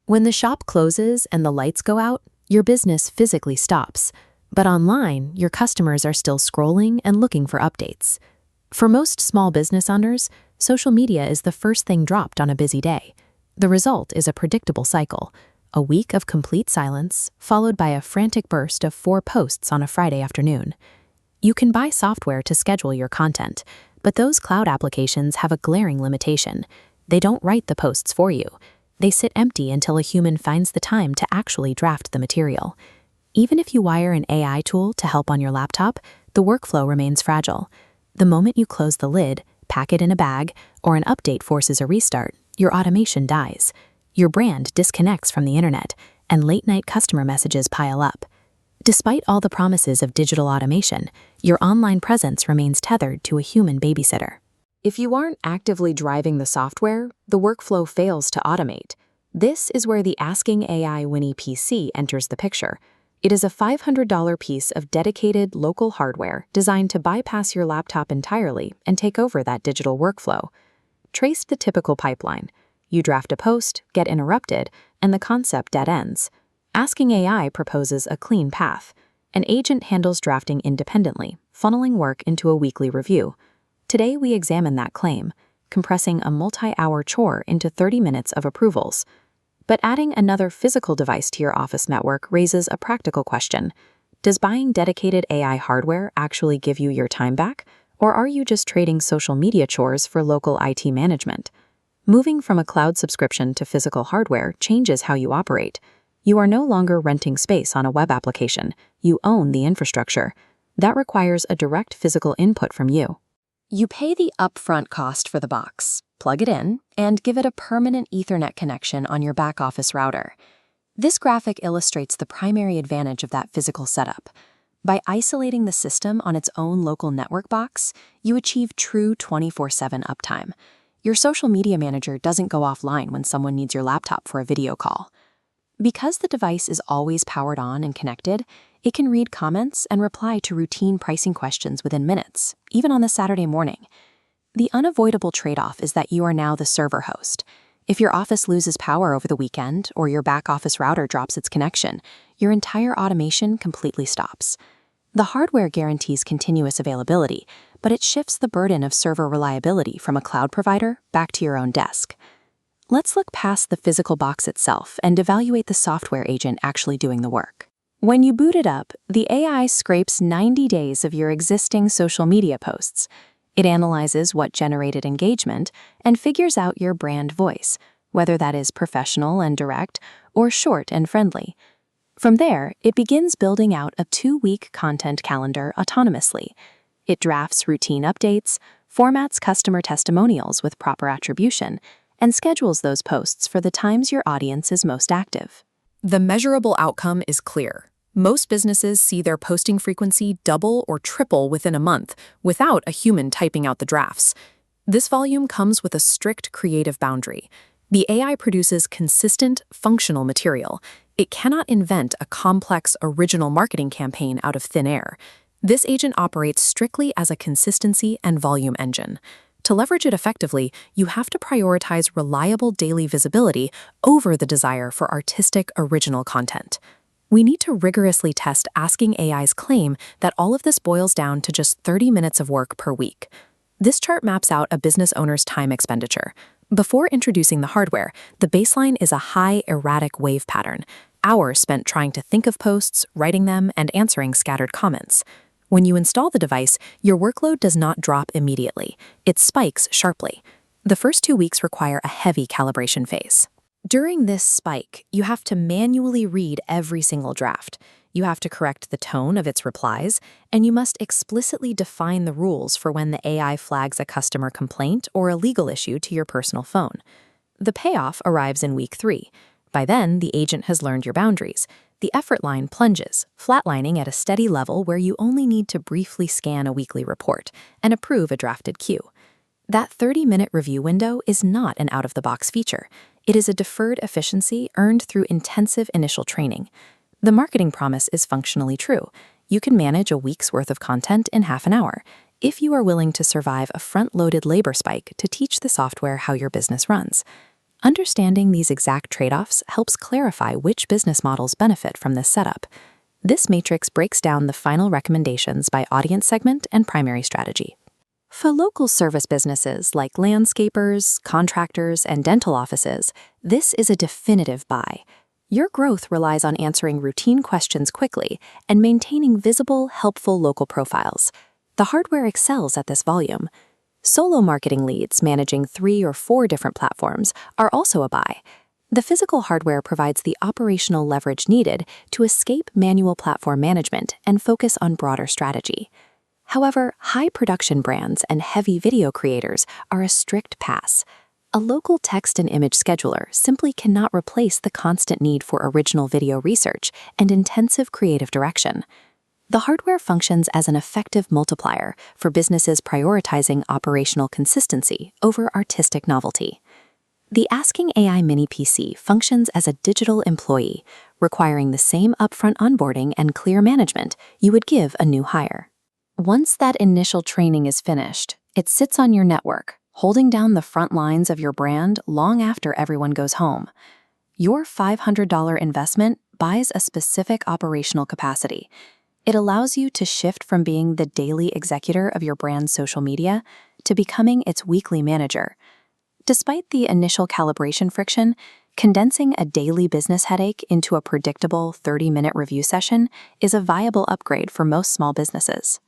When the shop closes and the lights go out, your business physically stops. But online, your customers are still scrolling and looking for updates. For most small business owners, social media is the first thing dropped on a busy day. The result is a predictable cycle: a week of complete silence, followed by a frantic burst of 4 posts on a Friday afternoon. You can buy software to schedule your content, but those cloud applications have a glaring limitation. They don't write the posts for you. They sit empty until a human finds the time to actually draft the material. Even if you wire an AI tool to help on your laptop, the workflow remains fragile. The moment you close the lid, pack it in a bag, or an update forces a restart, your automation dies. Your brand disconnects from the internet, and late-night customer messages pile up. Despite all the promises of digital automation, your online presence remains tethered to a human babysitter. If you aren't actively driving the software, the workflow fails to automate. This is where the askingAi Winnie PC enters the picture. It is a $500 piece of dedicated local hardware designed to bypass your laptop entirely and take over that digital workflow. Trace the typical pipeline. You draft a post, get interrupted, and the concept dead ends. askingAi proposes a clean path. An agent handles drafting independently, funneling work into a weekly review. Today we examine that claim, compressing a multi-hour chore into 30 minutes of approvals. But adding another physical device to your office network raises a practical question. Does buying dedicated AI hardware actually give you your time back, or are you just trading social media chores for local IT management? Moving from a cloud subscription to physical hardware changes how you operate. You are no longer renting space on a web application. You own the infrastructure. That requires a direct physical input from you. You pay the upfront cost for the box, plug it in, and give it a permanent Ethernet connection on your back office router. This graphic illustrates the primary advantage of that physical setup. By isolating the system on its own local network box, you achieve true 24/7 uptime. Your social media manager doesn't go offline when someone needs your laptop for a video call. Because the device is always powered on and connected, it can read comments and reply to routine pricing questions within minutes, even on a Saturday morning. The unavoidable trade-off is that you are now the server host. If your office loses power over the weekend or your back office router drops its connection, your entire automation completely stops. The hardware guarantees continuous availability, but it shifts the burden of server reliability from a cloud provider back to your own desk. Let's look past the physical box itself and evaluate the software agent actually doing the work. When you boot it up, the AI scrapes 90 days of your existing social media posts. It analyzes what generated engagement and figures out your brand voice, whether that is professional and direct or short and friendly. From there, it begins building out a 2-week content calendar autonomously. It drafts routine updates, formats customer testimonials with proper attribution, and schedules those posts for the times your audience is most active. The measurable outcome is clear. Most businesses see their posting frequency double or triple within a month without a human typing out the drafts. This volume comes with a strict creative boundary. The AI produces consistent, functional material. It cannot invent a complex, original marketing campaign out of thin air. This agent operates strictly as a consistency and volume engine. To leverage it effectively, you have to prioritize reliable daily visibility over the desire for artistic, original content. We need to rigorously test askingAi's claim that all of this boils down to just 30 minutes of work per week. This chart maps out a business owner's time expenditure. Before introducing the hardware, the baseline is a high, erratic wave pattern, hours spent trying to think of posts, writing them, and answering scattered comments. When you install the device, your workload does not drop immediately. It spikes sharply. The first 2 weeks require a heavy calibration phase. During this spike, you have to manually read every single draft. You have to correct the tone of its replies, and you must explicitly define the rules for when the AI flags a customer complaint or a legal issue to your personal phone. The payoff arrives in week 3. By then, the agent has learned your boundaries. The effort line plunges, flatlining at a steady level where you only need to briefly scan a weekly report and approve a drafted queue. That 30-minute review window is not an out-of-the-box feature. It is a deferred efficiency earned through intensive initial training. The marketing promise is functionally true. You can manage a week's worth of content in half an hour, if you are willing to survive a front-loaded labor spike to teach the software how your business runs. Understanding these exact trade-offs helps clarify which business models benefit from this setup. This matrix breaks down the final recommendations by audience segment and primary strategy. For local service businesses like landscapers, contractors, and dental offices, this is a definitive buy. Your growth relies on answering routine questions quickly and maintaining visible, helpful local profiles. The hardware excels at this volume. Solo marketing leads managing 3 or 4 different platforms are also a buy. The physical hardware provides the operational leverage needed to escape manual platform management and focus on broader strategy. However, high production brands and heavy video creators are a strict pass. A local text and image scheduler simply cannot replace the constant need for original video research and intensive creative direction. The hardware functions as an effective multiplier for businesses prioritizing operational consistency over artistic novelty. The Asking AI Mini PC functions as a digital employee, requiring the same upfront onboarding and clear management you would give a new hire. Once that initial training is finished, it sits on your network, holding down the front lines of your brand long after everyone goes home. Your $500 investment buys a specific operational capacity. It allows you to shift from being the daily executor of your brand's social media to becoming its weekly manager. Despite the initial calibration friction, condensing a daily business headache into a predictable 30-minute review session is a viable upgrade for most small businesses.